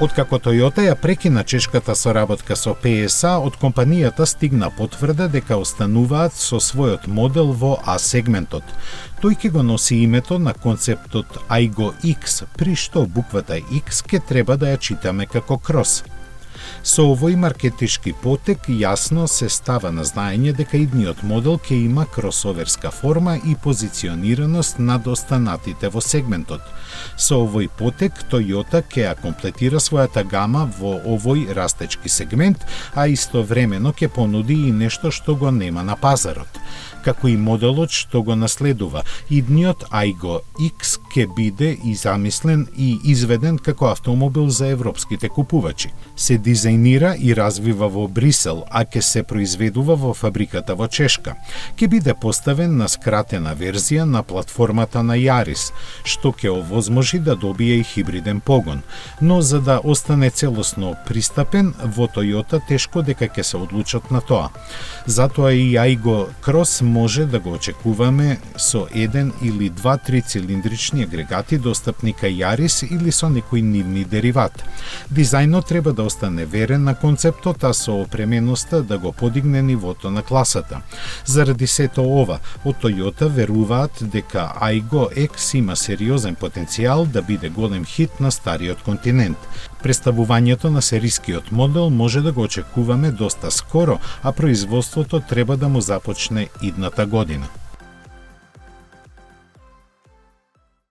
Откако Toyota ја прекина чешката соработка со PSA, од компанијата стигна потврда дека остануваат со својот модел во А-сегментот. Тој ќе го носи името на концептот Aygo X, при што буквата X ќе треба да ја читаме како крос. Со овој маркетички потек јасно се става на знаење дека идниот модел ќе има кросоверска форма и позиционираност над останатите во сегментот. Со овој потек Toyota ќе ја комплетира својата гама во овој растечки сегмент, а истовремено ќе понуди и нешто што го нема на пазарот. Како и моделот што го наследува, идниот Aygo X ќе биде и замислен и изведен како автомобил за европските купувачи. Се дизајнира и развива во Брисел, а ќе се произведува во фабриката во Чешка. Ќе биде поставен на скратена верзија на платформата на Yaris, што ќе овозможи да добие и хибриден погон. Но за да остане целосно пристапен, во Toyota тешко дека ќе се одлучат на тоа. Затоа и Aygo Cross може да го очекуваме со еден или два трицилиндрични агрегати достапни кај Yaris или со некој нивни дериват. Дизајнот треба да остане верен на концептот, а со опременоста да го подигне нивото на класата. Заради сето ова, од Toyota веруваат дека Aygo X има сериозен потенцијал да биде голем хит на стариот континент. Представувањето на серискиот модел може да го очекуваме доста скоро, а производството треба да му започне идната година.